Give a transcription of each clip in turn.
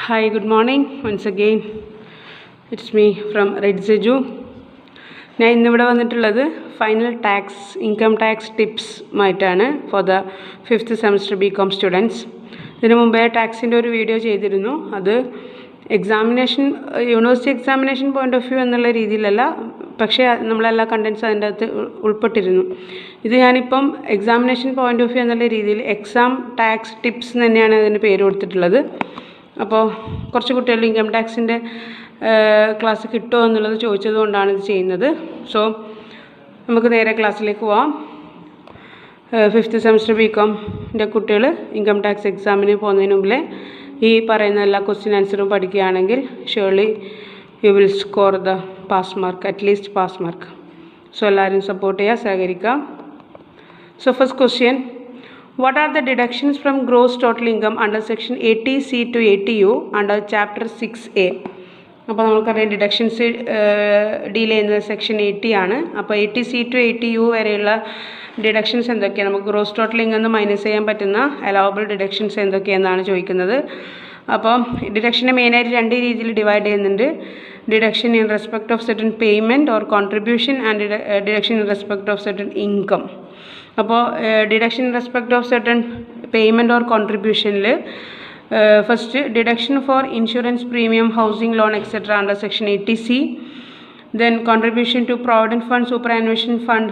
Hi, good morning. Once again, it's me from Red Seju. ഞാൻ ഇന്നിവിടെ വന്നിട്ടുള്ളത് final income tax ടിപ്സുമായിട്ടാണ് for the 5th semester BCom students. ഇതിനു മുമ്പേ ടാക്സിൻ്റെ ഒരു വീഡിയോ ചെയ്തിരുന്നു. അത് university examination point of view എന്നുള്ള രീതിയിലല്ല, പക്ഷേ നമ്മളെല്ലാ കണ്ടൻസ് അതിൻ്റെ അകത്ത് ഉൾപ്പെട്ടിരുന്നു. ഇത് ഞാനിപ്പം എക്സാമിനേഷൻ പോയിൻ്റ് ഓഫ് വ്യൂ എന്നുള്ള രീതിയിൽ എക്സാം ടാക്സ് ടിപ്സ് തന്നെയാണ് അതിന് പേര് കൊടുത്തിട്ടുള്ളത്. അപ്പോൾ കുറച്ച് കുട്ടികൾ ഇൻകം ടാക്സിൻ്റെ ക്ലാസ് കിട്ടുമോ എന്നുള്ളത് ചോദിച്ചത് കൊണ്ടാണ് ഇത് ചെയ്യുന്നത്. സോ നമുക്ക് നേരെ ക്ലാസ്സിലേക്ക് പോവാം. 5th സെമസ്റ്റർ BComൻ്റെ കുട്ടികൾ ഇൻകം ടാക്സ് എക്സാമിന് പോകുന്നതിന് മുമ്പേ ഈ പറയുന്ന എല്ലാ ക്വസ്റ്റ്യൻ ആൻസറും പഠിക്കുകയാണെങ്കിൽ surely you will score the pass mark, at least pass mark. So എല്ലാവരും സപ്പോർട്ട് ചെയ്യുക, സഹകരിക്കുക. So first question, what are the deductions from gross total income under section 80C to 80U under chapter 6A? അപ്പോൾ നമുക്കറിയാം deductions deal ചെയ്യുന്നത് section 80 ആണ്. അപ്പോൾ 80C to 80U വരെയുള്ള deductions എന്തൊക്കെയാണ്, നമുക്ക് ഗ്രോസ് ടോട്ടൽ ഇൻകം നിന്ന് മൈനസ് ചെയ്യാൻ പറ്റുന്ന അലവബിൾ ഡിഡക്ഷൻസ് എന്തൊക്കെയാണെന്നാണ് ചോദിക്കുന്നത്. അപ്പോൾ ഡിഡക്ഷനെ മെയിനായിട്ട് രണ്ട് രീതിയിൽ ഡിവൈഡ് ചെയ്യുന്നുണ്ട്. Deduction in respect of certain payment or contribution and deduction in respect of certain income. അപ്പോൾ deduction in respect of certain payment or കോൺട്രിബ്യൂഷനിൽ first deduction for insurance premium, housing loan etcetera under section 80C. Then contribution to provident fund, superannuation fund,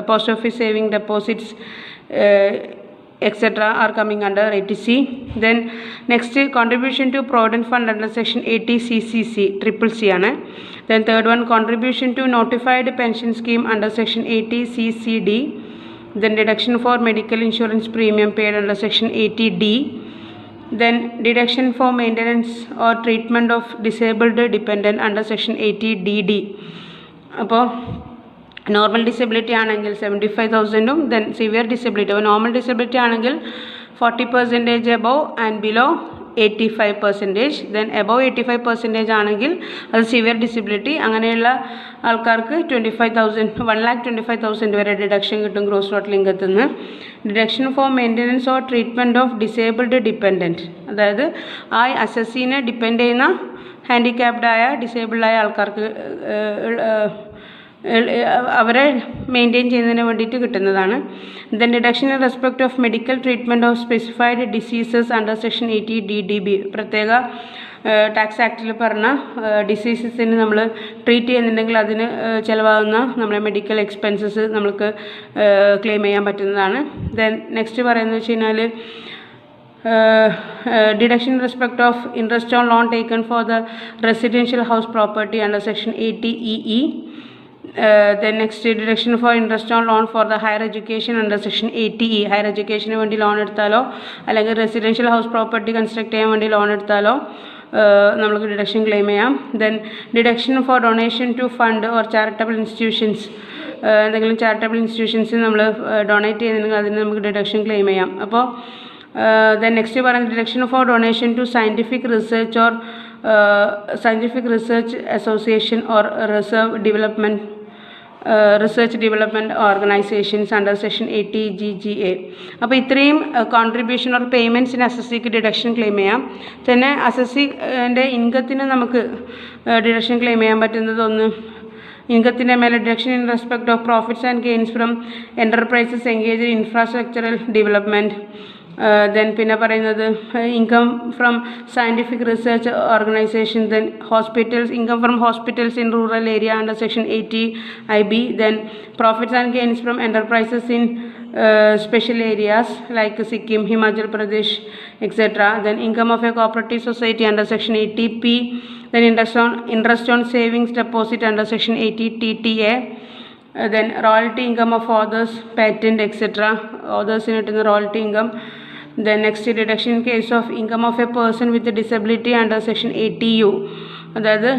post office saving deposits, etc. are coming under 80C. Then next contribution to provident fund under section 80CCC, triple C ആണ്. Then third one, contribution to notified pension scheme under section 80CCD. Then deduction for medical insurance premium paid under section 80D. Then deduction for maintenance or treatment of disabled dependent under section 80DD. അപ്പോൾ normal disability ആണെങ്കിൽ 75,000ഉം then severe disability, അപ്പോൾ normal disability ആണെങ്കിൽ 40% above and below 85%. Then above 85% ആണെങ്കിൽ അത് severe disability. അങ്ങനെയുള്ള ആൾക്കാർക്ക് 1,25,000 വരെ deduction കിട്ടും ഗ്രോസ് ടോട്ടൽ ഇൻകത്തിൽ നിന്ന്. Deduction four maintenance or treatment of disabled dependent, അതായത് ആ അസസ്സിനെ ഡിപ്പെൻഡ് ചെയ്യുന്ന ഹാൻഡിക്യാപ്ഡായ ഡിസേബിൾഡായ ആൾക്കാർക്ക് അവരെ മെയിൻറ്റെയിൻ ചെയ്യുന്നതിന് വേണ്ടിയിട്ട് കിട്ടുന്നതാണ്. Then deduction in respect of medical treatment of specified diseases under section 80DDB. പ്രത്യേക ടാക്സ് ആക്റ്റിൽ പറഞ്ഞ ഡിസീസസിന് നമ്മൾ ട്രീറ്റ് ചെയ്യുന്നുണ്ടെങ്കിൽ അതിന് ചിലവാകുന്ന നമ്മുടെ മെഡിക്കൽ എക്സ്പെൻസസ് നമുക്ക് ക്ലെയിം ചെയ്യാൻ പറ്റുന്നതാണ്. ദെൻ നെക്സ്റ്റ് പറയുന്നത് വെച്ച് കഴിഞ്ഞാൽ deduction in respect of interest on loan taken for the residential house property under section 80EE. Then next deduction for interest on loan for the higher education under section 80E. Higher എഡ്യൂക്കേഷന് വേണ്ടി loan എടുത്താലോ അല്ലെങ്കിൽ residential house property construct ചെയ്യാൻ വേണ്ടി loan എടുത്താലോ നമുക്ക് deduction claim ചെയ്യാം. Then deduction for donation to fund or charitable institutions, എന്തെങ്കിലും ചാരിറ്റബിൾ ഇൻസ്റ്റിറ്റ്യൂഷൻസ് നമ്മൾ ഡൊണേറ്റ് ചെയ്യുന്നുണ്ടെങ്കിൽ അതിന് നമുക്ക് ഡിഡക്ഷൻ ക്ലെയിം ചെയ്യാം. അപ്പോൾ ദെൻ നെക്സ്റ്റ് പറയുന്നത് deduction for donation to scientific research or scientific research association or research development organisations under section 80GGA. അപ്പോൾ ഇത്രയും കോൺട്രിബ്യൂഷൻ ഓർ പേയ്മെൻറ്റ്സിന് അസസ്സിക്ക് ഡിഡക്ഷൻ ക്ലെയിം ചെയ്യാം. തന്നെ അസസ്സിൻ്റെ ഇൻകത്തിന് നമുക്ക് ഡിഡക്ഷൻ ക്ലെയിം ചെയ്യാൻ പറ്റുന്നത് ഒന്ന്, ഇൻകത്തിൻ്റെ മേലെ deduction in respect of profits and gains from enterprises engage in infrastructural development. Then പിന്നെ പറയുന്നത് income from scientific research organisation. Then hospitals, income from hospitals in rural area under section 80IB. Then profits and gains from enterprises in special areas like Sikkim, Himachal Pradesh, etc. Then income of a cooperative society under section 80P. Then interest on savings deposit under section 80TTA. Then royalty income of others, patent, etc. Others in it in the royalty income. Then next deduction in case of income of a person with a disability under section 80U. അതായത്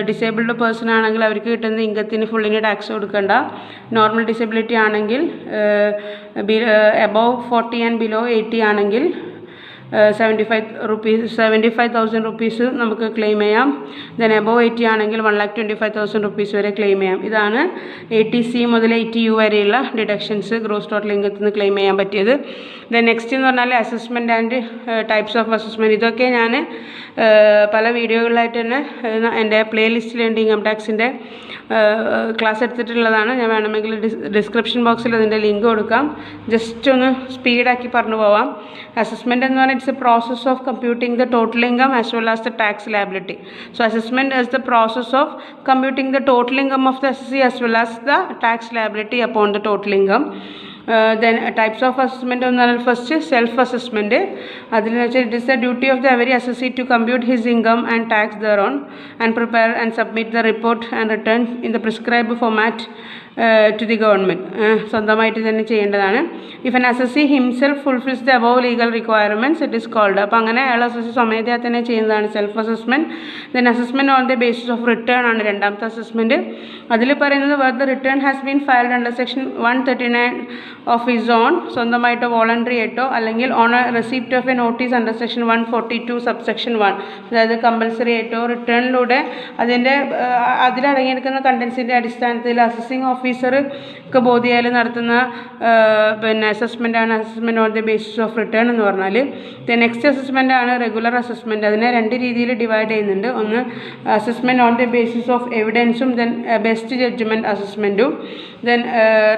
disabled person ആണെങ്കിൽ അവർക്ക് കിട്ടുന്ന ഇൻകത്തിന് ഫുള്ളിന് tax കൊടുക്കണ്ട. Normal disability ആണെങ്കിൽ above 40 and below 80 ആണെങ്കിൽ 75,000 rupees നമുക്ക് claim ചെയ്യാം. Then above 80 ആണെങ്കിൽ 1,25,000 റുപ്പീസ് വരെ ക്ലെയിം ചെയ്യാം. ഇതാണ് 80C മുതൽ 80U വരെയുള്ള ഡിഡക്ഷൻസ് ഗ്രോസ് ടോട്ടൽ ഇൻകത്തിൽ നിന്ന് ക്ലെയിം ചെയ്യാൻ പറ്റിയത്. ദെൻ നെക്സ്റ്റ് എന്ന് പറഞ്ഞാൽ assessment and types of assessment. ഇതൊക്കെ ഞാൻ പല വീഡിയോകളിലായിട്ട് തന്നെ എൻ്റെ പ്ലേലിസ്റ്റിലുണ്ട്. Income ടാക്സിൻ്റെ class എടുത്തിട്ടുള്ളതാണ്. ഞാൻ വേണമെങ്കിൽ ഡിസ്ക്രിപ്ഷൻ ബോക്സിൽ അതിൻ്റെ ലിങ്ക് കൊടുക്കാം. ജസ്റ്റ് ഒന്ന് സ്പീഡാക്കി പറഞ്ഞു പോവാം. അസസ്മെൻറ്റ് എന്ന് പറഞ്ഞാൽ it's A process of computing the total income as well as the tax liability. So assessment is the process of computing the total income of the assessee as well as the tax liability upon the total income. Then types of assessment എന്ന് പറഞ്ഞാൽ first self assessment. അതിലെന്ന് വെച്ചാൽ it is the duty of the every assessee to compute his income and tax thereon and prepare and submit the report and return in the prescribe format to the government. സ്വന്തമായിട്ട് തന്നെ ചെയ്യേണ്ടതാണ്. If an assessee himself fulfils the above legal requirements it is called. അപ്പോൾ അങ്ങനെ അയാൾ assessee സ്വമേധയാ തന്നെ ചെയ്യുന്നതാണ് self assessment. Then assessment on the basis of return ആണ് രണ്ടാമത്തെ അസസ്മെൻറ്റ്. അതിൽ പറയുന്നത് where the return has been filed under section 139 of his own, സ്വന്തമായിട്ടോ വോളണ്ടറി ആയിട്ടോ, അല്ലെങ്കിൽ on a receipt of a notice under section 142 subsection 1, അതായത് compulsory ആയിട്ടോ റിട്ടേണിലൂടെ അതിൻ്റെ അതിലടങ്ങിയിരിക്കുന്ന കണ്ടൻസിൻ്റെ അടിസ്ഥാനത്തിൽ അസസിങ് ഓഫീസർക്ക് ബോധിയാൽ നടത്തുന്ന പിന്നെ അസസ്മെൻ്റാണ് assessment on the basis of return എന്ന് പറഞ്ഞാൽ. നെക്സ്റ്റ് അസസ്മെൻ്റ് ആണ് റെഗുലർ അസസ്മെൻറ്റ്. അതിനെ രണ്ട് രീതിയിൽ ഡിവൈഡ് ചെയ്യുന്നുണ്ട്. ഒന്ന് assessment on the basis of എവിഡൻസും ദെൻ ബെസ്റ്റ് ജഡ്ജ്മെൻറ്റ് അസസ്മെൻറ്റും. Then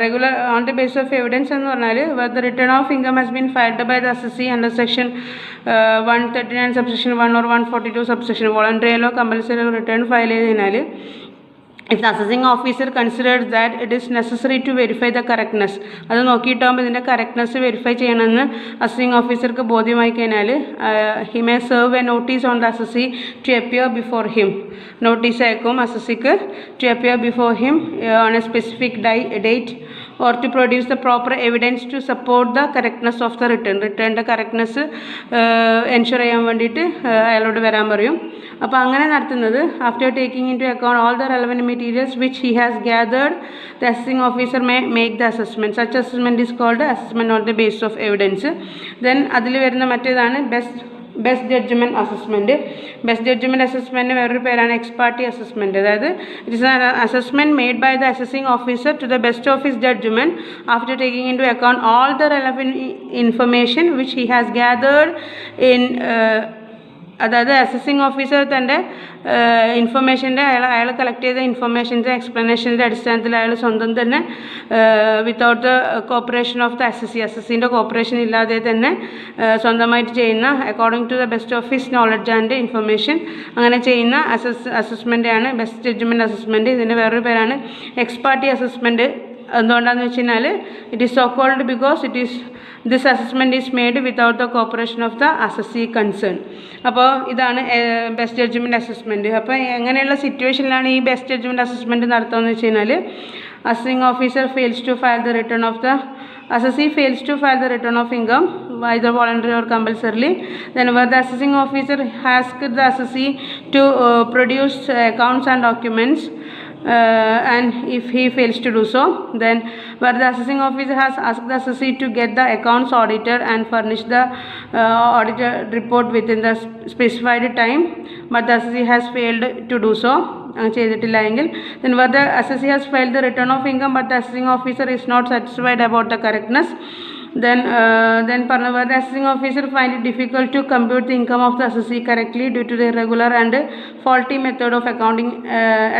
regular on the basis of evidence എന്ന് പറഞ്ഞാൽ where the return of income has been filed by the assessee under section 139 subsection 1 or 142 subsection വോളണ്ടറിയിലോ കമ്പൽസറിയിലോ return file ചെയ്ത് കഴിഞ്ഞാൽ if the assessing officer considers that it is necessary to verify the correctness, അത് നോക്കിയിട്ടാകുമ്പോൾ ഇതിൻ്റെ correctness verify ചെയ്യണമെന്ന് assessing ഓഫീസർക്ക് ബോധ്യമായി കഴിഞ്ഞാൽ he may serve a notice on the assessee to appear before him. Notice അയക്കും അസസിക്ക് to appear before him on a specific date or to produce the proper evidence to support the correctness of the return. റിട്ടേണിൻ്റെ correctness ensure ചെയ്യാൻ വേണ്ടിയിട്ട് അയാളോട് വരാൻ പറയും. അപ്പോൾ അങ്ങനെ നടത്തുന്നത് after taking into account all the relevant materials which he has gathered the assessing officer may make the assessment. Such assessment is called assessment on the basis of evidence. Then അതിൽ വരുന്ന മറ്റേതാണ് best judgement assessment. Best judgement assessment വേറൊരു പേരാണ് ex parte assessment. അതായത് it is an assessment made by the assessing officer to the best of his judgment after taking into account all the relevant information which he has gathered in, അതായത് assessing officer തൻ്റെ ഇൻഫർമേഷൻ്റെ അയാൾ collect ചെയ്ത ഇൻഫർമേഷൻ്റെ എക്സ്പ്ലനേഷൻ്റെ അടിസ്ഥാനത്തിൽ അയാൾ സ്വന്തം തന്നെ without the cooperation of the അസസിൻ്റെ കോപ്പറേഷൻ ഇല്ലാതെ തന്നെ സ്വന്തമായിട്ട് ചെയ്യുന്ന according to the best of his knowledge and information അങ്ങനെ ചെയ്യുന്ന അസസ്മെൻ്റാണ് ബെസ്റ്റ് ജഡ്ജ്മെൻറ്റ് അസസ്മെൻറ്റ്. ഇതിൻ്റെ വേറൊരു പേരാണ് എക്സ് പാർട്ടി അസസ്മെൻറ്റ്. എന്തുകൊണ്ടാണെന്ന് വെച്ച് കഴിഞ്ഞാൽ it is so called because it is this assessment is made without the cooperation of the assessee concern. അപ്പോൾ ഇതാണ് ബെസ്റ്റ് ജഡ്ജ്മെൻറ്റ് അസസ്മെൻറ്റ്. അപ്പോൾ എങ്ങനെയുള്ള സിറ്റുവേഷനിലാണ് ഈ ബെസ്റ്റ് ജഡ്ജ്മെൻറ്റ് അസസ്മെൻറ്റ് നടത്തുകയെന്ന് വെച്ച് കഴിഞ്ഞാൽ assessing officer fails to file the return of the assessee fails to file the return of income either voluntarily or compulsorily, then where the assessing officer asked the assessee to produce accounts and documents, and if he fails to do so, then where the assessing officer has asked the assessee to get the accounts audited and furnish the audited report within the specified time, but the assessee has failed to do so, ചെയ്തിട്ടില്ല എങ്കിൽ then where the assessee has filed the return of income but the assessing officer is not satisfied about the correctness, then where the assessing officer find it difficult to compute the income of the assessee correctly due to the irregular and faulty method of accounting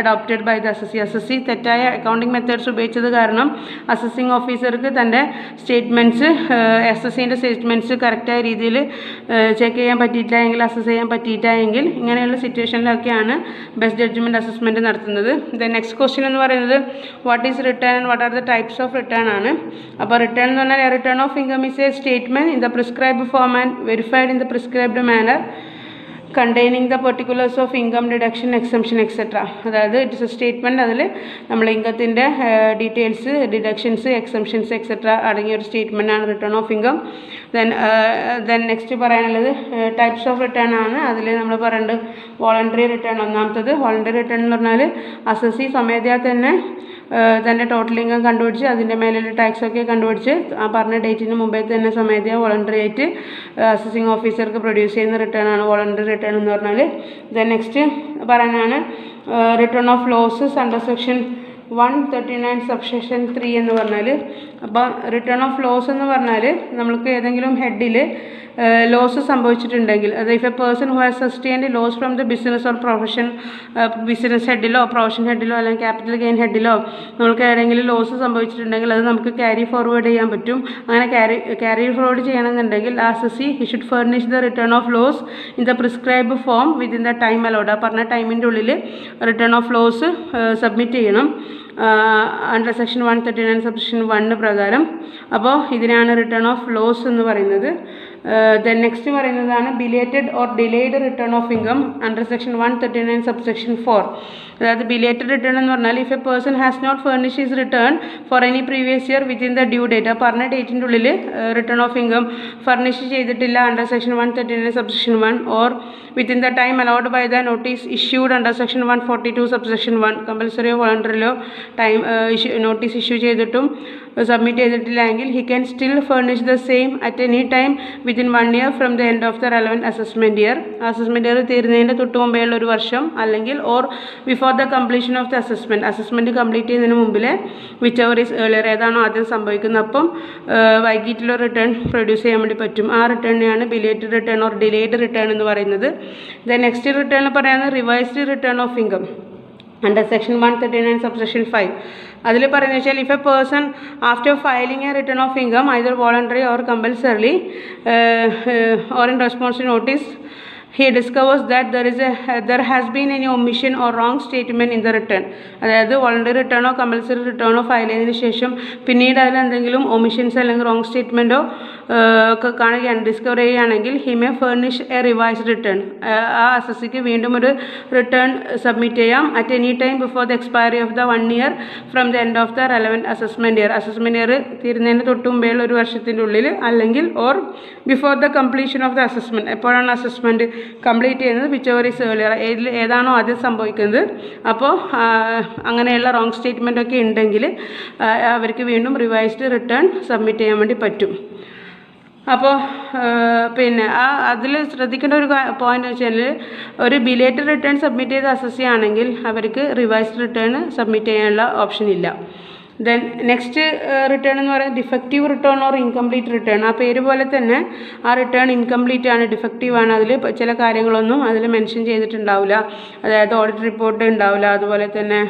adopted by the assessee തെറ്റായ accounting methods ഉപയോഗിച്ചത് കാരണം assessing ഓഫീസർക്ക് തൻ്റെ statements അസസീൻ്റെ statements കറക്റ്റായ രീതിയിൽ check ചെയ്യാൻ പറ്റിയിട്ടില്ല എങ്കിൽ assess ചെയ്യാൻ പറ്റിയിട്ടില്ല എങ്കിൽ ഇങ്ങനെയുള്ള സിറ്റുവേഷനിലൊക്കെയാണ് ബെസ്റ്റ് ജഡ്ജ്മെൻറ്റ് അസസ്മെൻറ്റ് നടത്തുന്നത്. ദെൻ നെക്സ്റ്റ് ക്വസ്റ്റ്യൻ എന്ന് പറയുന്നത് what is written and what are the types of return ആണ്. അപ്പോൾ റിട്ടേൺ എന്ന് പറഞ്ഞാൽ return of income is a statement in the prescribed form and verified in the prescribed manner containing the particulars of income deduction exemption etcetera. അതായത് it's a statement, അതിൽ നമ്മൾ ഇൻകത്തിൻ്റെ details, deductions, exemptions etcetera അടങ്ങിയ ഒരു സ്റ്റേറ്റ്മെൻറ്റാണ് return of income. Then next പറയാനുള്ളത് types of return ആണ്. അതിൽ നമ്മൾ പറയേണ്ടത് വോളണ്ടറി റിട്ടേൺ ഒന്നാമത്തത്. വോളണ്ടറി റിട്ടേൺ എന്ന് പറഞ്ഞാൽ അസസി സ്വമേധയാ തന്നെ തൻ്റെ ടോട്ടൽ ഇൻകം കണ്ടുപിടിച്ച് അതിൻ്റെ മേലുള്ള ടാക്സൊക്കെ കണ്ടുപിടിച്ച് ആ പറഞ്ഞ ഡേറ്റിന് മുമ്പേ തന്നെ സ്വമേധയാ വോളണ്ടറി ആയിട്ട് അസസിങ് ഓഫീസർക്ക് പ്രൊഡ്യൂസ് ചെയ്യുന്ന റിട്ടേൺ ആണ് വോളണ്ടറി റിട്ടേൺ എന്ന് പറഞ്ഞാൽ. ദെൻ നെക്സ്റ്റ് പറയാനാണ് return of losses under section 139 subsection 3 എന്ന് പറഞ്ഞാൽ. അപ്പോൾ റിട്ടേൺ ഓഫ് ലോസ് എന്ന് പറഞ്ഞാൽ നമ്മൾക്ക് ഏതെങ്കിലും ഹെഡിൽ ലോസ് സംഭവിച്ചിട്ടുണ്ടെങ്കിൽ, അതായത് if a person who has sustained loss from the business or profession, business ഹെഡിലോ പ്രൊഫഷൻ ഹെഡിലോ അല്ലെങ്കിൽ ക്യാപിറ്റൽ ഗെയിൻ ഹെഡിലോ നമുക്ക് ഏതെങ്കിലും ലോസ് സംഭവിച്ചിട്ടുണ്ടെങ്കിൽ അത് നമുക്ക് ക്യാരി ഫോർവേഡ് ചെയ്യാൻ പറ്റും. അങ്ങനെ ക്യാരി ഫോർവേഡ് ചെയ്യണമെന്നുണ്ടെങ്കിൽ assessee he should furnish the return of loss in the prescribe form within the time allowed. ആ പറഞ്ഞ ടൈമിൻ്റെ ഉള്ളിൽ റിട്ടേൺ ഓഫ് ലോസ് സബ്മിറ്റ് ചെയ്യണം അണ്ടർ സെക്ഷൻ 139 സബ്സെക്ഷൻ 1 പ്രകാരം. അപ്പോൾ ഇതിനാണ് റിട്ടേൺ ഓഫ് ലോസ് എന്ന് പറയുന്നത്. ദെൻ നെക്സ്റ്റ് പറയുന്നതാണ് belated or delayed return of income under section 139 subsection 4. അതായത് ബിലേറ്റഡ് റിട്ടേൺ എന്ന് പറഞ്ഞാൽ if a person has not furnish his return for any previous year within the due date, ആ പറഞ്ഞ ഡേറ്റിൻ്റെ ഉള്ളിൽ റിട്ടേൺ ഓഫ് ഇൻകം ഫർണിഷ് ചെയ്തിട്ടില്ല under section 139 subsection 1 or within the time allowed by the notice issued under section 142 subsection 1, കമ്പൽസറിയോ വോളണ്ടറിയോ time notice issue ചെയ്തിട്ടും submit ചെയ്തിട്ടില്ലെങ്കിൽ he can still furnish the same at any time within 1 year from the end of the relevant assessment year. Assessment year തീരുന്നതിൻ്റെ തൊട്ട് മുമ്പേയുള്ള ഒരു വർഷം, അല്ലെങ്കിൽ or before the completion of the assessment complete ചെയ്യുന്നതിന് മുമ്പിലെ which ever is earlier, ഏതാണോ ആദ്യം സംഭവിക്കുന്നത് അപ്പം വൈകിട്ടുള്ള റിട്ടേൺ പ്രൊഡ്യൂസ് ചെയ്യാൻ വേണ്ടി പറ്റും. ആ റിട്ടേണിനെയാണ് belated return or delayed return എന്ന് പറയുന്നത്. ദെൻ നെക്സ്റ്റ് റിട്ടേൺ പറയുന്നത് revised return of income under section 139 subsection 5. അതിൽ പറയുന്നത് വെച്ചാൽ if a person after filing a return of income either voluntary or compulsorily or in response to notice he discovers that there has been any omission or wrong statement in the return. അതായത് voluntary റിട്ടേണോ compulsory റിട്ടേണോ file ചെയ്തതിന് ശേഷം പിന്നീട് അതിൽ എന്തെങ്കിലും omissions അല്ലെങ്കിൽ wrong സ്റ്റേറ്റ്മെൻറ്റോ ഒക്കെ കാണുകയാണ്, discover ചെയ്യുകയാണെങ്കിൽ he may furnish A revised return. ആ അസസിക്ക് വീണ്ടും ഒരു റിട്ടേൺ സബ്മിറ്റ് ചെയ്യാം at any time before the expiry of the 1 year from the end of the relevant assessment year. Assessment year തീരുന്നതിന് തൊട്ട് മുമ്പേയുള്ള ഒരു വർഷത്തിൻ്റെ ഉള്ളിൽ, അല്ലെങ്കിൽ or before the completion of the assessment. എപ്പോഴാണ് അസസ്മെൻറ്റ് കംപ്ലീറ്റ് ചെയ്യുന്നത്, വിച്ച് എവർ ഈസ് ഏർലിയർ, ഏതാണോ ആദ്യം സംഭവിക്കുന്നത്. അപ്പോൾ അങ്ങനെയുള്ള റോങ് സ്റ്റേറ്റ്മെൻ്റ് ഒക്കെ ഉണ്ടെങ്കിൽ അവർക്ക് വീണ്ടും റിവൈസ്ഡ് റിട്ടേൺ സബ്മിറ്റ് ചെയ്യാൻ വേണ്ടി പറ്റും. അപ്പോൾ പിന്നെ അതിൽ ശ്രദ്ധിക്കേണ്ട ഒരു പോയിന്റ് വെച്ചാൽ ഒരു ബിലേറ്റഡ് റിട്ടേൺ സബ്മിറ്റ് ചെയ്ത അസസി ആണെങ്കിൽ അവർക്ക് റിവൈസ്ഡ് റിട്ടേൺ സബ്മിറ്റ് ചെയ്യാനുള്ള ഓപ്ഷൻ ഇല്ല. ദെൻ നെക്സ്റ്റ് റിട്ടേൺ എന്ന് പറയുന്നത് defective written or incomplete return. ആ പേര് പോലെ തന്നെ ആ റിട്ടേൺ ഇൻകംപ്ലീറ്റ് ആണ്, ഡിഫക്റ്റീവ് ആണ്. അതിൽ ചില കാര്യങ്ങളൊന്നും അതിൽ മെൻഷൻ ചെയ്തിട്ടുണ്ടാവില്ല. അതായത് ഓഡിറ്റ് റിപ്പോർട്ട് ഉണ്ടാവില്ല. അതുപോലെ തന്നെ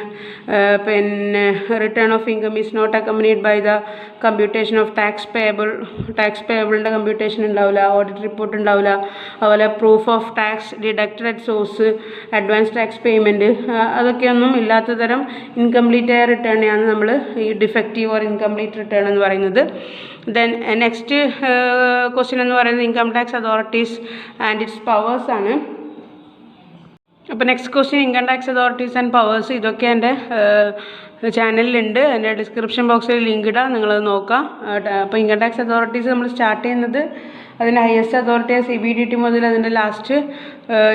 പിന്നെ return of income is not accompanied by the computation of tax പേയബിളിൻ്റെ കമ്പ്യൂട്ടേഷൻ ഉണ്ടാവില്ല, ഓഡിറ്റ് റിപ്പോർട്ട് ഉണ്ടാവില്ല. അതുപോലെ proof of tax deducted at source, advance tax payment, അതൊക്കെയൊന്നും ഇല്ലാത്ത തരം ഇൻകംപ്ലീറ്റ് ആയ റിട്ടേണിനെയാണ് നമ്മൾ ഈ ഡിഫക്റ്റീവ് ഓർ ഇൻകംപ്ലീറ്റ് റിട്ടേൺ എന്ന് പറയുന്നത്. ദെൻ നെക്സ്റ്റ് ക്വസ്റ്റ്യൻ എന്ന് പറയുന്നത് income tax authorities and it's powers ആണ്. അപ്പോൾ next question income tax authorities and powers, ഇതൊക്കെ എൻ്റെ ചാനലിലുണ്ട്. എൻ്റെ ഡിസ്ക്രിപ്ഷൻ ബോക്സിൽ ലിങ്ക് ഇടാം, നിങ്ങളത് നോക്കാം. അപ്പോൾ ഇൻകം ടാക്സ് അതോറിറ്റീസ് നമ്മൾ സ്റ്റാർട്ട് ചെയ്യുന്നത് അതിൻ്റെ ഹയസ്റ്റ് അതോറിറ്റി CBDT മുതൽ അതിൻ്റെ last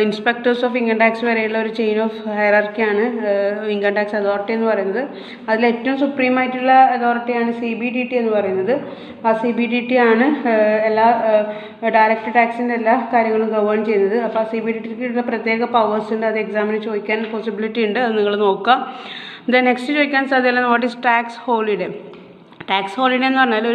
inspectors of income tax വരെയുള്ള ഒരു ചെയിൻ ഓഫ് ഹയറാർക്കിയാണ് ഇൻകം ടാക്സ് അതോറിറ്റി എന്ന് പറയുന്നത്. അതിൽ ഏറ്റവും സുപ്രീമായിട്ടുള്ള അതോറിറ്റിയാണ് CBDT എന്ന് പറയുന്നത്. ആ CBDT ആണ് എല്ലാ ഡയറക്റ്റ് ടാക്സിൻ്റെ എല്ലാ കാര്യങ്ങളും ഗവേൺ ചെയ്യുന്നത്. അപ്പോൾ ആ CBDTക്കുള്ള പ്രത്യേക പവേഴ്സ് ഉണ്ട്, അത് എക്സാമിന് ചോദിക്കാൻ പോസിബിലിറ്റി ഉണ്ട്, അത് നിങ്ങൾ നോക്കുക. ദെൻ നെക്സ്റ്റ് ചോദിക്കാൻ സാധ്യതയുള്ളത് what is tax holiday. Tax holiday എന്ന് പറഞ്ഞാൽ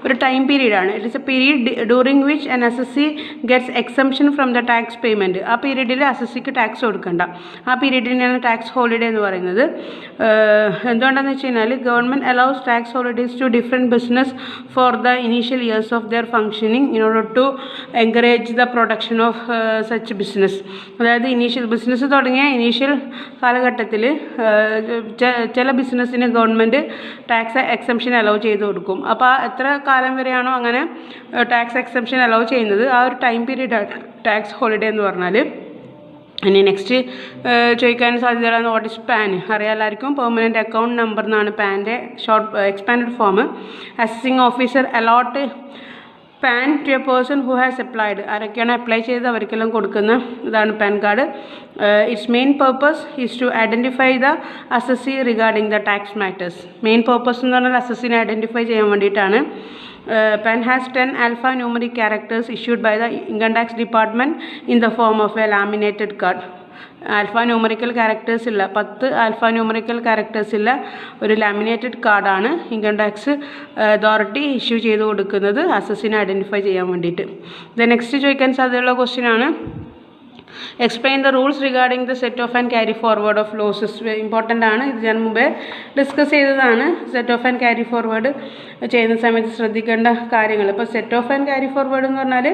ഒരു ടൈം പീരീഡാണ്. It is a period during which an assessee gets exemption from the tax payment. ആ പീരീഡിൽ അസസിക്ക് ടാക്സ് കൊടുക്കണ്ട, ആ പീരീഡിനെയാണ് ടാക്സ് ഹോളിഡേ എന്ന് പറയുന്നത്. എന്തുകൊണ്ടാണെന്ന് വെച്ച് കഴിഞ്ഞാൽ government allows tax holidays to different business for the initial years of their functioning in order to encourage the production of such business. അതായത് ബിസിനസ് തുടങ്ങിയ ഇനീഷ്യൽ കാലഘട്ടത്തിൽ ചില ബിസിനസ്സിന് ഗവൺമെൻറ് ടാക്സ് എക്സംഷൻ അലൗ ചെയ്ത് കൊടുക്കും. അപ്പോൾ എത്ര കാലം വരെയാണോ അങ്ങനെ ടാക്സ് എക്സംഷൻ അലൗ ചെയ്യുന്നത് ആ ഒരു ടൈം പീരീഡാണ് ടാക്സ് ഹോളിഡേ എന്ന് പറഞ്ഞാൽ. ഇനി നെക്സ്റ്റ് ചോദിക്കാൻ സാധ്യതയുള്ളത് വാട്ട് ഇസ് പാൻ അറിയാം എല്ലാവർക്കും. പെർമനൻറ്റ് അക്കൗണ്ട് നമ്പർ എന്നാണ് പാൻ്റെ short expanded form. Assessing officer allot PAN to a person who has applied. ആരൊക്കെയാണ് അപ്ലൈ ചെയ്ത് അവർക്കെല്ലാം കൊടുക്കുന്ന ഇതാണ് PAN card. Its main purpose is to identify the assessee regarding the tax matters. Main purpose എന്ന് പറഞ്ഞാൽ അസസിനെ identify ചെയ്യാൻ വേണ്ടിയിട്ടാണ്. PAN has 10 alphanumeric characters issued by the Income Tax Department in the form of a laminated card. Alpha numerical characters ഉള്ള 10 alpha numerical characters ഉള്ള ഒരു laminated കാർഡാണ് income tax authority issue ചെയ്ത് കൊടുക്കുന്നത് അസസിനെ ഐഡൻറ്റിഫൈ ചെയ്യാൻ വേണ്ടിയിട്ട്. നെക്സ്റ്റ് ചോദിക്കാൻ സാധ്യതയുള്ള ക്വസ്റ്റ്യൻ ആണ് explain the rules regarding the set off and carry forward of losses. Important ആണ്, ഇത് ഞാൻ മുമ്പേ ഡിസ്കസ് ചെയ്തതാണ്. Set off and carry forward ചെയ്യുന്ന സമയത്ത് ശ്രദ്ധിക്കേണ്ട കാര്യങ്ങൾ. ഇപ്പോൾ set off and carry forward എന്ന് പറഞ്ഞാൽ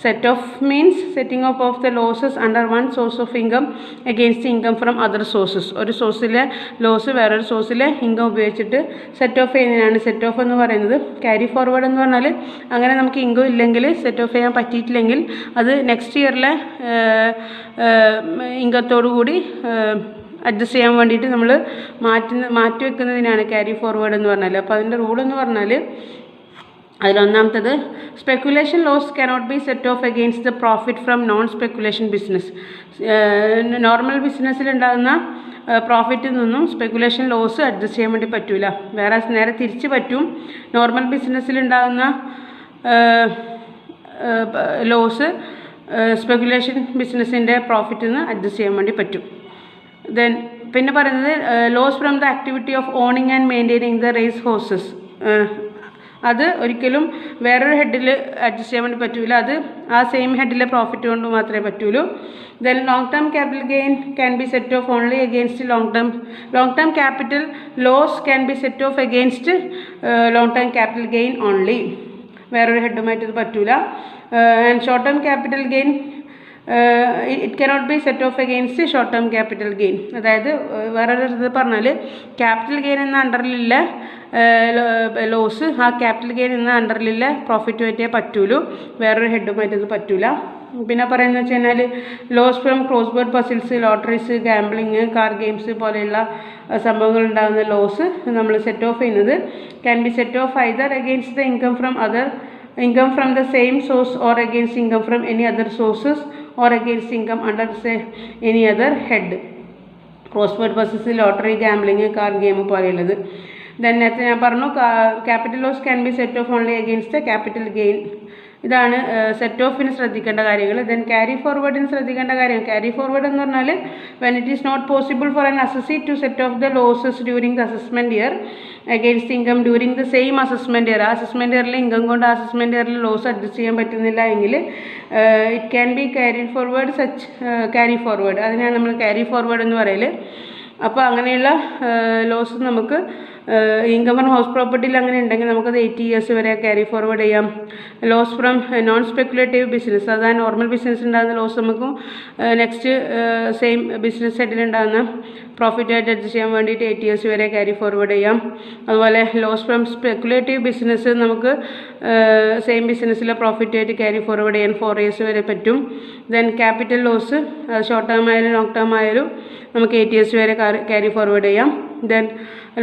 set of means setting of the losses under one source of income against income from other sources. ഒരു സോഴ്സിലെ ലോസ് വേറൊരു സോഴ്സിലെ ഇൻകം ഉപയോഗിച്ചിട്ട് സെറ്റ് ഓഫ് ചെയ്യുന്നതിനാണ് സെറ്റ് ഓഫ് എന്ന് പറയുന്നത്. ക്യാരി ഫോർവേഡ് എന്ന് പറഞ്ഞാൽ അങ്ങനെ നമുക്ക് ഇൻകം ഇല്ലെങ്കിൽ സെറ്റ് ഓഫ് ചെയ്യാൻ പറ്റിയിട്ടില്ലെങ്കിൽ അത് നെക്സ്റ്റ് ഇയറിലെ ഇൻകത്തോടു കൂടി അഡ്ജസ്റ്റ് ചെയ്യാൻ വേണ്ടിയിട്ട് നമ്മൾ മാറ്റി വെക്കുന്നതിനാണ് ക്യാരി ഫോർവേഡ് എന്ന് പറഞ്ഞാൽ. അപ്പോൾ അതിൻ്റെ റൂൾ എന്ന് പറഞ്ഞാൽ അതിലൊന്നാമത്തത് speculation loss cannot be set off against the profit from non speculation business. Normal ബിസിനസ്സിലുണ്ടാകുന്ന പ്രോഫിറ്റിൽ നിന്നും സ്പെക്കുലേഷൻ ലോസ് അഡ്ജസ്റ്റ് ചെയ്യാൻ വേണ്ടി പറ്റില്ല. വേറെ നേരെ തിരിച്ച് പറ്റും. നോർമൽ ബിസിനസ്സിലുണ്ടാകുന്ന ലോസ് സ്പെക്കുലേഷൻ ബിസിനസ്സിൻ്റെ പ്രോഫിറ്റിൽ നിന്ന് അഡ്ജസ്റ്റ് ചെയ്യാൻ വേണ്ടി പറ്റും. ദെൻ പിന്നെ പറയുന്നത് loss from the activity of owning and maintaining the race horses. അത് ഒരിക്കലും വേറൊരു ഹെഡിൽ അഡ്ജസ്റ്റ് ചെയ്യാൻ വേണ്ടി പറ്റില്ല. അത് ആ സെയിം ഹെഡിലെ പ്രോഫിറ്റ് കൊണ്ട് മാത്രമേ പറ്റുള്ളൂ. Then long term capital gain can be set off only against long term capital loss can be set off against long term capital gain only. വേറൊരു ഹെഡുമായിട്ട് ഇത് പറ്റില്ല. And short term capital gain it cannot be set off against short term capital gain. അതായത് വേറൊരു ഇത് പറഞ്ഞാൽ capital gain എന്ന അണ്ടറിലുള്ള ലോസ് ആ ക്യാപിറ്റൽ ഗെയിൻ എന്ന അണ്ടറിലുള്ള പ്രോഫിറ്റുമായിട്ടേ പറ്റുള്ളൂ, വേറൊരു ഹെഡുമായിട്ട് ഇത് പറ്റില്ല. പിന്നെ പറയുന്നത് വെച്ച് കഴിഞ്ഞാൽ loss from crossword puzzles, lotteries, gambling, card games പോലെയുള്ള സംഭവങ്ങൾ ഉണ്ടാകുന്ന ലോസ് നമ്മൾ സെറ്റ് ഓഫ് ചെയ്യുന്നത് can be set off either against the income from the same source or against income from any other sources or against income under say any other head. Cross word buses, lottery, gambling, car game പോലെയുള്ളത്. Then നേരത്തെ ഞാൻ പറഞ്ഞു capital loss can be set off only against the capital gain. ഇതാണ് set ഓഫിന് ശ്രദ്ധിക്കേണ്ട കാര്യങ്ങൾ. Then carry ഫോർവേഡിന് ശ്രദ്ധിക്കേണ്ട കാര്യം. Carry forward എന്ന് പറഞ്ഞാൽ when it is not possible for an assessee to set off the losses during the assessment year against income during the same assessment year. ആ assessment ഇയറിൽ income കൊണ്ട് ആ അസസ്മെൻറ്റ് ഇയറിൽ loss adjust ചെയ്യാൻ പറ്റുന്നില്ല എങ്കിൽ it can be carry forward carry forward. അതിനാണ് നമ്മൾ ക്യാരി ഫോർവേഡ് എന്ന് പറയൽ. അപ്പോൾ അങ്ങനെയുള്ള ലോസ് നമുക്ക് ഇൻകം ഫ്രം ഹൗസ് പ്രോപ്പർട്ടിയിൽ അങ്ങനെ ഉണ്ടെങ്കിൽ നമുക്കത് 80 years വരെ ക്യാരി ഫോർവേഡ് ചെയ്യാം. Loss from non speculative business, അതായത് നോർമൽ ബിസിനസ് ഉണ്ടാകുന്ന ലോസ് നമുക്കും നെക്സ്റ്റ് സെയിം ബിസിനസ് ഹെഡിലുണ്ടാകുന്ന പ്രോഫിറ്റായിട്ട് അഡ്ജസ്റ്റ് ചെയ്യാൻ വേണ്ടിയിട്ട് 80 years വരെ ക്യാരി ഫോർവേഡ് ചെയ്യാം. അതുപോലെ ലോസ് ഫ്രം സ്പെക്കുലേറ്റീവ് ബിസിനസ് നമുക്ക് സെയിം ബിസിനസ്സിലെ പ്രോഫിറ്റായിട്ട് ക്യാരി ഫോർവേഡ് ചെയ്യാൻ 4 years വരെ പറ്റും. Then capital loss short term ആയാലും ലോങ് ടേം ആയാലും നമുക്ക് 8 years വരെ ക്യാരി ഫോർവേഡ് ചെയ്യാം. Then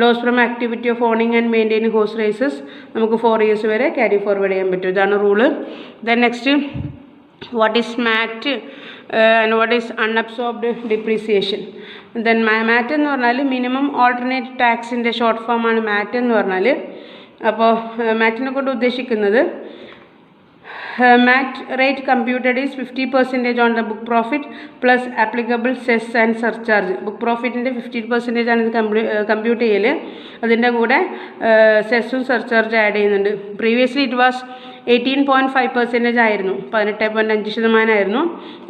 loss from activity of owning and maintaining horse races നമുക്ക് 4 years വരെ ക്യാരി ഫോർവേഡ് ചെയ്യാൻ പറ്റും. ഇതാണ് rule. Then next what is MAT and what is unabsorbed depreciation. Then MAT എന്ന് പറഞ്ഞാൽ മിനിമം ഓൾട്ടർനേറ്റ് ടാക്സിൻ്റെ ഷോർട്ട് ഫോമാണ് മാറ്റ് എന്ന് പറഞ്ഞാൽ. അപ്പോൾ മാറ്റിനെ കൊണ്ട് ഉദ്ദേശിക്കുന്നത് MAT rate computed is 50% on the book profit plus applicable cess and surcharge. book profit ന്റെ 50% ആണ് ഇത് കമ്പ്യൂട്ട് ചെയ്യൽ. അതിൻ്റെ കൂടെ സെസ്സും സർചാർജ് ആഡ് ചെയ്യുന്നുണ്ട്. പ്രീവിയസ്ലി ഇറ്റ് വാസ് 18.5% ആയിരുന്നു, 18.5% ആയിരുന്നു.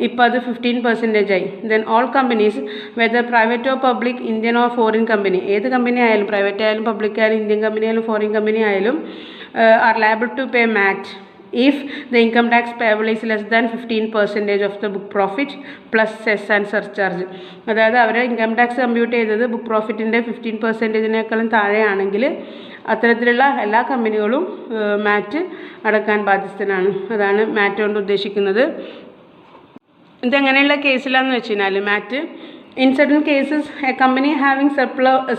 ഇപ്പോൾ അത് 15% ആയി. Then all companies whether private or public, Indian or foreign company, ഏത് കമ്പനി ആയാലും പ്രൈവറ്റ് ആയാലും പബ്ലിക് ആയാലും ഇന്ത്യൻ കമ്പനി ആയാലും ഫോറിൻ കമ്പനി ആയാലും are liable to pay MAT if the income tax payable is less than 15% of the book profit plus cess and surcharge. അതായത് അവർ income tax compute ചെയ്തത് book പ്രോഫിറ്റിൻ്റെ 15%-നേക്കാളും താഴെയാണെങ്കിൽ അത്തരത്തിലുള്ള എല്ലാ കമ്പനികളും മാറ്റ് അടക്കാൻ ബാധ്യസ്ഥനാണ്. അതാണ് മാറ്റ് കൊണ്ട് ഉദ്ദേശിക്കുന്നത്. ഇതെങ്ങനെയുള്ള കേസിലാണെന്ന് വെച്ച് കഴിഞ്ഞാൽ മാറ്റ് in certain cases a company having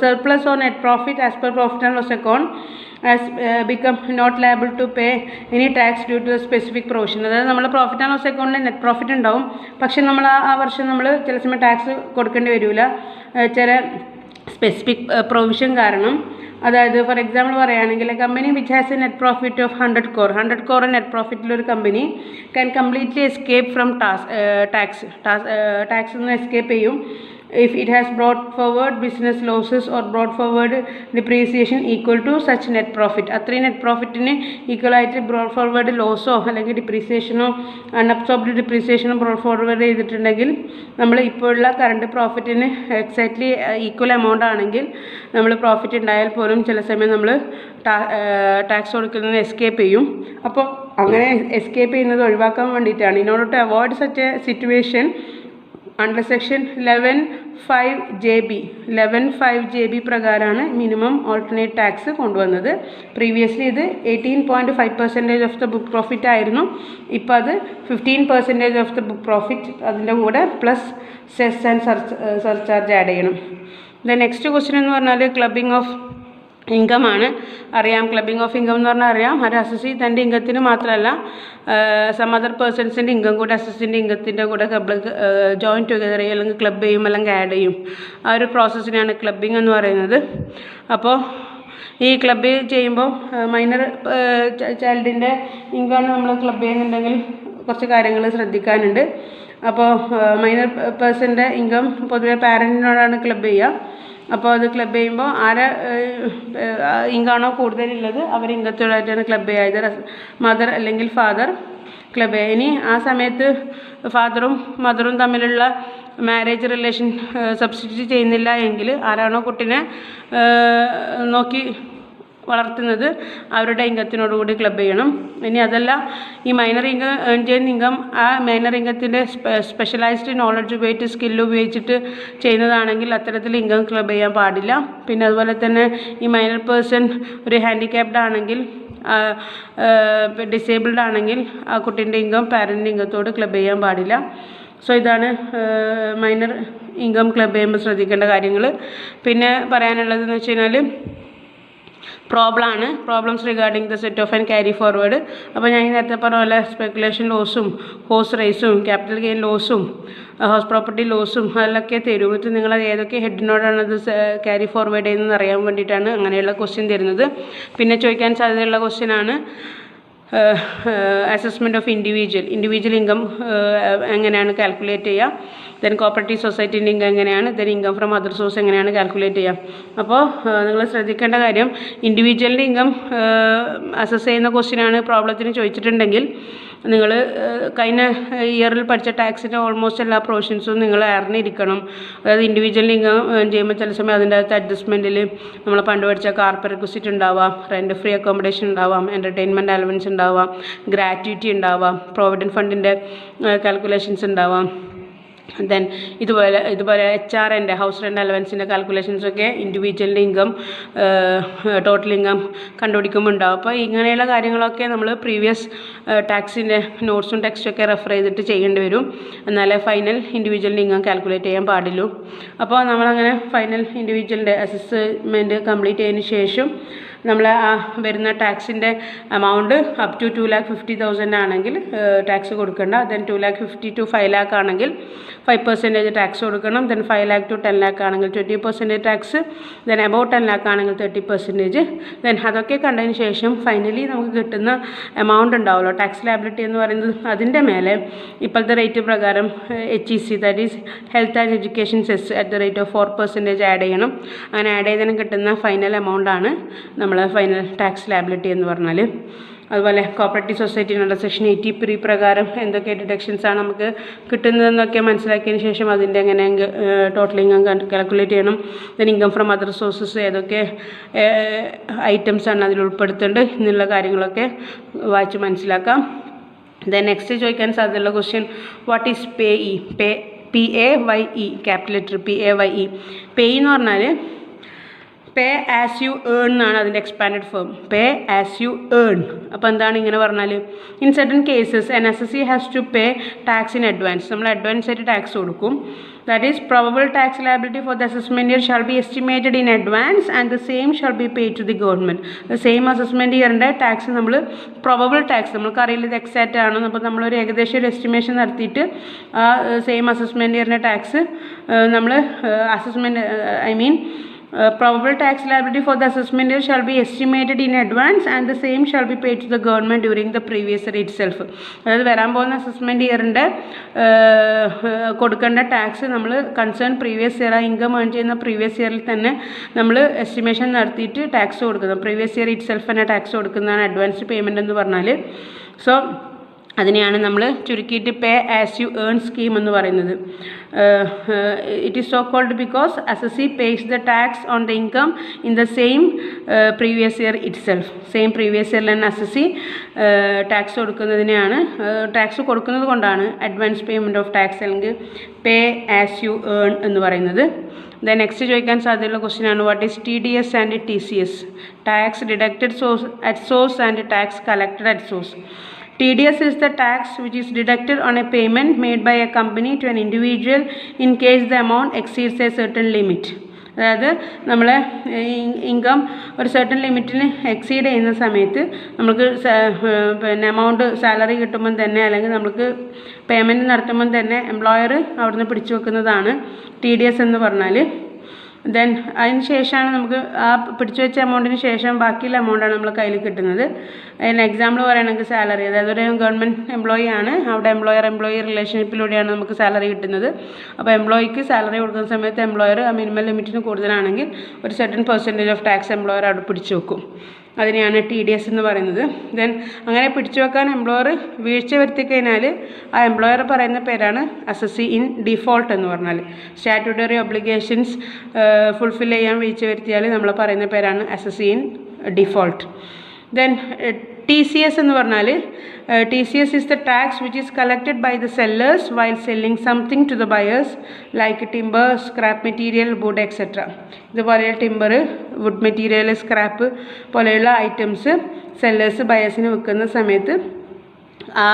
surplus or net profit as per profit and loss account has become not liable to pay any tax due to a specific provision. അതായത് നമ്മൾ പ്രോഫിറ്റ് ആൻഡ് ലോസ് അക്കൗണ്ടിൽ net profit ഉണ്ടാവും, പക്ഷെ നമ്മൾ ആ വർഷം നമ്മൾ ചില സമയം ടാക്സ് കൊടുക്കേണ്ടി വരില്ല ചില സ്പെസിഫിക് പ്രൊവിഷൻ കാരണം. അതായത് ഫോർ എക്സാമ്പിൾ പറയുകയാണെങ്കിൽ company which has a net profit of 100 crore net പ്രോഫിറ്റിലൊരു company can completely escape from tax നിന്ന് എസ്കേപ്പ് ചെയ്യും if it has brought forward business losses or brought forward depreciation equal to such net profit. അത്രയും net പ്രോഫിറ്റിന് equal ആയിട്ട് broad forward ലോസോ അല്ലെങ്കിൽ ഡിപ്രീസിയേഷനോ unabsorbed ഡിപ്രീസിയേഷനോ broad forward ചെയ്തിട്ടുണ്ടെങ്കിൽ നമ്മൾ ഇപ്പോഴുള്ള current പ്രോഫിറ്റിന് exactly equal amount ആണെങ്കിൽ നമ്മൾ പ്രോഫിറ്റ് ഉണ്ടായാൽ പോലും ചില സമയം നമ്മൾ ടാക്സ് കൊടുക്കുന്നത് എസ്കേപ്പ് ചെയ്യും. അപ്പോൾ അങ്ങനെ എസ്കേപ്പ് ചെയ്യുന്നത് ഒഴിവാക്കാൻ വേണ്ടിയിട്ടാണ് in order to avoid such a situation under section 11(5)(j)(b) പ്രകാരമാണ് മിനിമം ഓൾട്ടർനേറ്റ് ടാക്സ് കൊണ്ടുവന്നത്. പ്രീവിയസ്ലി ഇത് 18.5% ഓഫ് ദ ബുക്ക് പ്രോഫിറ്റ് ആയിരുന്നു. ഇപ്പോൾ അത് 15% ഓഫ് ദ ബുക്ക് പ്രോഫിറ്റ്, അതിൻ്റെ കൂടെ plus cess and surcharge add ചെയ്യണം. നെക്സ്റ്റ് ക്വസ്റ്റ്യൻ എന്ന് പറഞ്ഞാൽ ക്ലബിംഗ് ഓഫ് ഇൻകം ആണ്. അറിയാം, ക്ലബിംഗ് ഓഫ് ഇൻകം എന്ന് പറഞ്ഞാൽ അറിയാം, ഒരു അസസി തൻ്റെ ഇൻകത്തിന് മാത്രമല്ല സം അതർ പേഴ്സൺസിൻ്റെ ഇൻകം കൂടെ അസസിൻ്റെ ഇൻകത്തിൻ്റെ കൂടെ ജോയിൻ ടുഗദർ ചെയ്യും, അല്ലെങ്കിൽ ക്ലബ് ചെയ്യും, അല്ലെങ്കിൽ ആഡ് ചെയ്യും. ആ ഒരു പ്രോസസ്സിനാണ് ക്ലബിംഗ് എന്ന് പറയുന്നത്. അപ്പോൾ ഈ ക്ലബ് ചെയ്യുമ്പോൾ മൈനർ ചൈൽഡിൻ്റെ ഇൻകം നമ്മൾ ക്ലബ് ചെയ്യുന്നുണ്ടെങ്കിൽ കുറച്ച് കാര്യങ്ങൾ ശ്രദ്ധിക്കാനുണ്ട്. അപ്പോൾ മൈനർ പേഴ്സൻ്റെ ഇൻകം പൊതുവെ പാരൻറ്റിനോടാണ് ക്ലബ് ചെയ്യുക. അപ്പോൾ അത് ക്ലബ് ചെയ്യുമ്പോൾ ആരെ ഇൻകാണോ കൂടുതലുള്ളത് അവർ ഇൻകത്തോടായിട്ടാണ് ക്ലബ് ചെയ്യുക. ഇത് മദർ അല്ലെങ്കിൽ ഫാദർ ക്ലബ് ചെയ്യുക. ഇനി ആ സമയത്ത് ഫാദറും മദറും തമ്മിലുള്ള മാരേജ് റിലേഷൻ സബ്സ്റ്റിറ്റ്യൂട്ട് ചെയ്യുന്നില്ല എങ്കിൽ ആരാണോ കുട്ടീനെ നോക്കി വളർത്തുന്നത് അവരുടെ ഇൻകത്തിനോടുകൂടി ക്ലബ് ചെയ്യണം. ഇനി അതല്ല, ഈ മൈനർ ഇൻകം ഏൺ ചെയ്യുന്ന ഇൻകം ആ മൈനർ ഇൻകത്തിൻ്റെ സ്പെഷ്യലൈസ്ഡ് നോളജ് ഉപയോഗിച്ച് സ്കില്ല് ഉപയോഗിച്ചിട്ട് ചെയ്യുന്നതാണെങ്കിൽ അത്തരത്തിൽ ഇൻകം ക്ലബ് ചെയ്യാൻ പാടില്ല. പിന്നെ അതുപോലെ തന്നെ ഈ മൈനർ പേഴ്സൺ ഒരു ഹാൻഡിക്യാപ്ഡ് ആണെങ്കിൽ ഡിസേബിൾഡ് ആണെങ്കിൽ ആ കുട്ടീൻ്റെ ഇൻകം പാരൻ്റ് ഇൻകത്തോട് ക്ലബ് ചെയ്യാൻ പാടില്ല. സോ ഇതാണ് മൈനർ ഇൻകം ക്ലബ് ചെയ്യുമ്പോൾ ശ്രദ്ധിക്കേണ്ട കാര്യങ്ങൾ. പിന്നെ പറയാനുള്ളതെന്ന് വെച്ച് കഴിഞ്ഞാൽ problems regarding the set off and carry forward. അപ്പോൾ ഞാൻ നേരത്തെ പറഞ്ഞ പോലെ സ്പെക്കുലേഷൻ ലോസും ഹോഴ്സ് റേസും ക്യാപിറ്റൽ ഗെയിൻ ലോസും ഹൗസ് പ്രോപ്പർട്ടി ലോസും അതിലൊക്കെ തരും. ഇത് നിങ്ങൾ ഏതൊക്കെ ഹെഡിനോടാണ് അത് ക്യാരി ഫോർവേഡ് ചെയ്യുന്നത് അറിയാൻ വേണ്ടിയിട്ടാണ് അങ്ങനെയുള്ള ക്വസ്റ്റ്യൻ തരുന്നത്. പിന്നെ ചോദിക്കാൻ സാധ്യതയുള്ള ക്വസ്റ്റ്യനാണ് അസസ്മെൻറ്റ് ഓഫ് ഇൻഡിവിജ്വൽ ഇൻകം എങ്ങനെയാണ് കാൽക്കുലേറ്റ് ചെയ്യുക, ദെൻ കോപ്പറേറ്റീവ് സൊസൈറ്റീൻ്റെ ഇൻകം എങ്ങനെയാണ്, then income from other source എങ്ങനെയാണ് കാൽക്കുലേറ്റ് ചെയ്യുക. അപ്പോൾ നിങ്ങൾ ശ്രദ്ധിക്കേണ്ട കാര്യം, ഇൻഡിവിജ്വലിൻ്റെ ഇൻകം അസസ് ചെയ്യുന്ന ക്വസ്റ്റ്യനാണ് പ്രോബ്ലത്തിന് ചോദിച്ചിട്ടുണ്ടെങ്കിൽ നിങ്ങൾ കഴിഞ്ഞ ഇയറിൽ പഠിച്ച ടാക്സിൻ്റെ ഓൾമോസ്റ്റ് എല്ലാ പ്രൊവിഷൻസും നിങ്ങൾ അറിഞ്ഞിരിക്കണം. അതായത് ഇൻഡിവിജ്വൽ ഇൻകം ചെയ്യുമ്പോൾ ചില സമയം അതിൻ്റെ അകത്ത് അഡ്ജസ്റ്റ്മെൻറ്റിൽ നമ്മൾ പണ്ട് പഠിച്ച കാർപ്പ് റെക്വിസിറ്റ് ഉണ്ടാവാം, റെൻറ്റ് ഫ്രീ അക്കോമഡേഷൻ ഉണ്ടാവാം, എൻ്റർടൈൻമെൻറ്റ് അലവൻസ് ഉണ്ടാവാം, ഗ്രാറ്റുവിറ്റി ഉണ്ടാവാം, പ്രോവിഡൻറ്റ് ഫണ്ടിൻ്റെ കാൽക്കുലേഷൻസ് ഉണ്ടാവാം. ദെൻ ഇതുപോലെ HRൻ്റെ ഹൗസ് റെൻ്റ് അലവൻസിൻ്റെ കാൽക്കുലേഷൻസൊക്കെ ഇൻഡിവിജ്വലിൻ്റെ ഇൻകം ടോട്ടൽ ഇൻകം കണ്ടുപിടിക്കുമ്പോൾ ഉണ്ടാവും. അപ്പോൾ ഇങ്ങനെയുള്ള കാര്യങ്ങളൊക്കെ നമ്മൾ പ്രീവിയസ് ടാക്സിൻ്റെ നോട്ട്സും ടെക്സ്റ്റൊക്കെ റെഫർ ചെയ്തിട്ട് ചെയ്യേണ്ടി വരും. എന്നാലേ ഫൈനൽ ഇൻഡിവിജ്വലിൻ്റെ ഇൻകം കാൽക്കുലേറ്റ് ചെയ്യാൻ പാടുള്ളൂ. അപ്പോൾ നമ്മളങ്ങനെ ഫൈനൽ ഇൻഡിവിജ്വലിൻ്റെ അസസ്മെൻറ്റ് കംപ്ലീറ്റ് ചെയ്തതിന് ശേഷം നമ്മൾ ആ വരുന്ന ടാക്സിൻ്റെ എമൗണ്ട് അപ് ടു 2,50,000 ആണെങ്കിൽ ടാക്സ് കൊടുക്കേണ്ട. ദെൻ 2,50,000 to 5 lakh ആണെങ്കിൽ 5% ടാക്സ് കൊടുക്കണം. ദെൻ 5 lakh to 10 lakh ആണെങ്കിൽ 20% ടാക്സ്. ദെൻ അബൌട്ട് 10 lakh ആണെങ്കിൽ 30%. ദെൻ അതൊക്കെ കണ്ടതിന് ശേഷം ഫൈനലി നമുക്ക് കിട്ടുന്ന എമൗണ്ട് ഉണ്ടാവുമല്ലോ ടാക്സ് ലയബിലിറ്റി എന്ന് പറയുന്നത്, അതിൻ്റെ മേലെ ഇപ്പോഴത്തെ റേറ്റ് പ്രകാരം HEC that is health and education cess at the rate of 4% add ചെയ്യണം. അങ്ങനെ ആഡ് ചെയ്തതിന് കിട്ടുന്ന ഫൈനൽ എമൗണ്ടാണ് നമ്മളെ ഫൈനൽ ടാക്സ് ലയബിലിറ്റി എന്ന് പറഞ്ഞാൽ. അതുപോലെ കോപ്പറേറ്റീവ് സൊസൈറ്റിനുള്ള സെക്ഷൻ 80 പ്രകാരം എന്തൊക്കെ ഡിഡക്ഷൻസാണ് നമുക്ക് കിട്ടുന്നതെന്നൊക്കെ മനസ്സിലാക്കിയതിന് ശേഷം അതിൻ്റെ എങ്ങനെ ടോട്ടൽ ഇൻകം കാൽക്കുലേറ്റ് ചെയ്യണം. Then income from other sources ഏതൊക്കെ ഐറ്റംസാണ് അതിൽ ഉൾപ്പെടുത്തേണ്ടത് എന്നുള്ള കാര്യങ്ങളൊക്കെ വായിച്ച് മനസ്സിലാക്കാം. ദെൻ നെക്സ്റ്റ് ചോദിക്കാൻ സാധ്യതയുള്ള question, what is PAYE? PAYE capital letter PAYE. PAYE എന്ന് പറഞ്ഞാൽ പേ ആസ് യു ഏൺ എന്നാണ് അതിൻ്റെ expanded form. Pay as you earn. അപ്പോൾ എന്താണ് ഇങ്ങനെ പറഞ്ഞാൽ, in certain cases an SSC has to pay tax in advance. നമ്മൾ അഡ്വാൻസ് ആയിട്ട് ടാക്സ് കൊടുക്കും. That is probable tax liability for the assessment year shall be estimated in advance and the same shall be paid to the government. The same assessment yearൻ്റെ tax നമ്മൾ probable tax നമ്മൾക്ക് അറിയില്ല ഇത് exact ആണോ. അപ്പോൾ നമ്മളൊരു ഏകദേശം ഒരു എസ്റ്റിമേഷൻ നടത്തിയിട്ട് ആ സെയിം അസസ്മെൻറ്റ് ഇയറിൻ്റെ ടാക്സ് നമ്മൾ assessment probable tax liability for the assessment year shall be estimated in advance and the same shall be paid to the government during the previous year itself. അതായത് വരാൻ പോകുന്ന assessment ഇയറിൻ്റെ കൊടുക്കേണ്ട tax നമ്മൾ concern previous year income earn ചെയ്യുന്ന previous ഇയറിൽ തന്നെ നമ്മൾ estimation നടത്തിയിട്ട് ടാക്സ് കൊടുക്കുന്നത്. പ്രീവിയസ് ഇയർ ഇറ്റ്സെൽഫ് തന്നെ ടാക്സ് കൊടുക്കുന്നതാണ് അഡ്വാൻസ് പേയ്മെൻറ്റ് എന്ന് പറഞ്ഞാൽ. സോ അതിനെയാണ് നമ്മൾ ചുരുക്കിയിട്ട് pay as you earn scheme എന്ന് പറയുന്നത്. It is so called because SSC pays the tax on the income in the same previous year itself. Same previous ഇയറിൽ തന്നെ SSC ടാക്സ് കൊടുക്കുന്നതിനെയാണ് ടാക്സ് കൊടുക്കുന്നത് കൊണ്ടാണ് അഡ്വാൻസ് പേയ്മെൻറ്റ് ഓഫ് ടാക്സ് അല്ലെങ്കിൽ പേ as you earn എന്ന് പറയുന്നത്. Then next ചോദിക്കാൻ സാധ്യതയുള്ള ക്വസ്റ്റ്യനാണ് what is TDS and TCS. Tax deducted at source and tax collected at source. TDS is the tax which is deducted on a payment made by a company to an individual in case the amount exceeds a certain limit. അതായത് നമ്മളെ income ഒരു certain ലിമിറ്റിന് exceed ചെയ്യുന്ന സമയത്ത് നമുക്ക് പിന്നെ amount salary കിട്ടുമ്പം തന്നെ അല്ലെങ്കിൽ നമുക്ക് പേയ്മെൻറ്റ് നടത്തുമ്പം തന്നെ എംപ്ലോയർ അവിടുന്ന് പിടിച്ചു വെക്കുന്നതാണ് TDS എന്ന് പറഞ്ഞാൽ. ദെൻ അതിന് ശേഷമാണ് നമുക്ക് ആ പിടിച്ചു വെച്ച എമൗണ്ടിന് ശേഷം ബാക്കിയുള്ള എമൗണ്ടാണ് നമ്മൾ കയ്യിൽ കിട്ടുന്നത്. അതിന് എക്സാമ്പിൾ പറയുകയാണെങ്കിൽ സാലറി, അതായത് ഒരു ഗവൺമെൻറ് എംപ്ലോയി ആണ്, അവിടെ എംപ്ലോയി റിലേഷൻഷിപ്പിലൂടെയാണ് നമുക്ക് സാലറി കിട്ടുന്നത്. അപ്പോൾ എംപ്ലോയിക്ക് സാലറി കൊടുക്കുന്ന സമയത്ത് എംപ്ലോയർ ആ മിനിമം ലിമിറ്റിന് കൂടുതലാണെങ്കിൽ ഒരു certain percentage of tax employer അവിടെ പിടിച്ചു വെക്കും. അതിനെയാണ് TDS എന്ന് പറയുന്നത്. ദെൻ അങ്ങനെ പിടിച്ചു വെക്കാൻ എംപ്ലോയർ വീഴ്ച വരുത്തി കഴിഞ്ഞാൽ ആ എംപ്ലോയർ പറയുന്ന പേരാണ് SSC ഇൻ ഡിഫോൾട്ട് എന്ന് പറഞ്ഞാൽ. സ്റ്റാറ്റ്യൂട്ടറി ഒബ്ലിഗേഷൻസ് ഫുൾഫിൽ ചെയ്യാൻ വീഴ്ച വരുത്തിയാൽ നമ്മൾ പറയുന്ന പേരാണ് SSC in default. Then TCS എന്ന് പറഞ്ഞാൽ TCS is the tax which is collected by the sellers while selling something to the buyers like timber, scrap material, wood etc. ഇതുപോലെ ടിമ്പർ, വുഡ് മെറ്റീരിയൽ, സ്ക്രാപ്പ് പോലെയുള്ള items sellers ബയേഴ്സിന് വിൽക്കുന്ന സമയത്ത് ആ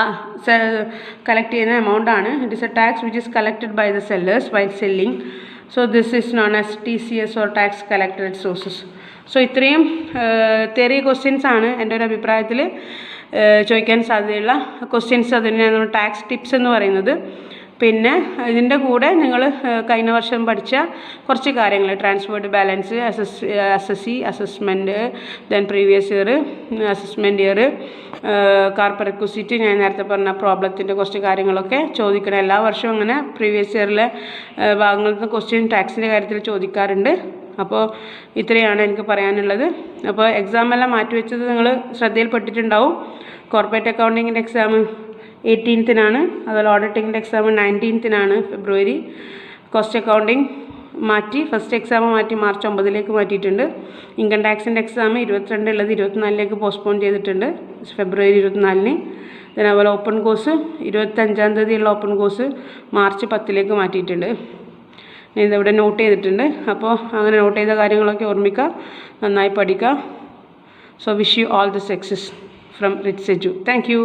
collect ചെയ്യുന്ന എമൗണ്ടാണ്. It is a tax which is collected by the sellers while selling. So this is known as TCS or tax collected at sources. So ഇത്രയും theory questions ആണ് എൻ്റെ ഒരു അഭിപ്രായത്തിൽ ചോദിക്കാൻ സാധ്യതയുള്ള ക്വസ്റ്റ്യൻസ്. അതിനാണ് നമ്മൾ ടാക്സ് ടിപ്സ് എന്ന് പറയുന്നത്. പിന്നെ ഇതിൻ്റെ കൂടെ നിങ്ങൾ കഴിഞ്ഞ വർഷം പഠിച്ച കുറച്ച് കാര്യങ്ങൾ, transferred balance, SSC assessment, then previous year assessment year, carp requisite, ഞാൻ നേരത്തെ പറഞ്ഞ പ്രോബ്ലത്തിൻ്റെ കുറച്ച് കാര്യങ്ങളൊക്കെ ചോദിക്കണം. എല്ലാ വർഷവും അങ്ങനെ പ്രീവിയസ് ഇയറിലെ ഭാഗങ്ങളിൽ നിന്ന് ക്വസ്റ്റ്യൻ ടാക്സിൻ്റെ കാര്യത്തിൽ ചോദിക്കാറുണ്ട്. അപ്പോൾ ഇത്രയാണ് എനിക്ക് പറയാനുള്ളത്. അപ്പോൾ എക്സാമെല്ലാം മാറ്റിവെച്ചത് നിങ്ങൾ ശ്രദ്ധയിൽപ്പെട്ടിട്ടുണ്ടാവും. കോർപ്പറേറ്റ് അക്കൗണ്ടിങ്ങിൻ്റെ എക്സാം 18-നാണ്, അതുപോലെ ഓഡിറ്റിങ്ങിൻ്റെ എക്സാം 19-നാണ് ഫെബ്രുവരി. കോസ്റ്റ് അക്കൗണ്ടിങ് മാറ്റി, ഫസ്റ്റ് എക്സാം മാറ്റി മാർച്ച് 9-ലേക്ക് മാറ്റിയിട്ടുണ്ട്. ഇൻകം ടാക്സിൻ്റെ എക്സാം 22 ഉള്ളത് 24-ലേക്ക് പോസ്റ്റ്പോൺ ചെയ്തിട്ടുണ്ട്, ഫെബ്രുവരി 24-ന്. then അതുപോലെ ഓപ്പൺ കോഴ്സ് 25-ാം തീയതിയുള്ള ഓപ്പൺ കോഴ്സ് മാർച്ച് 10-ലേക്ക് മാറ്റിയിട്ടുണ്ട്. ഇതിവിടെ നോട്ട് ചെയ്തിട്ടുണ്ട്. അപ്പോൾ അങ്ങനെ നോട്ട് ചെയ്ത കാര്യങ്ങളൊക്കെ ഓർമ്മിക്കുക, നന്നായി പഠിക്കുക. So wish you all the success from Rich Edu. Thank U.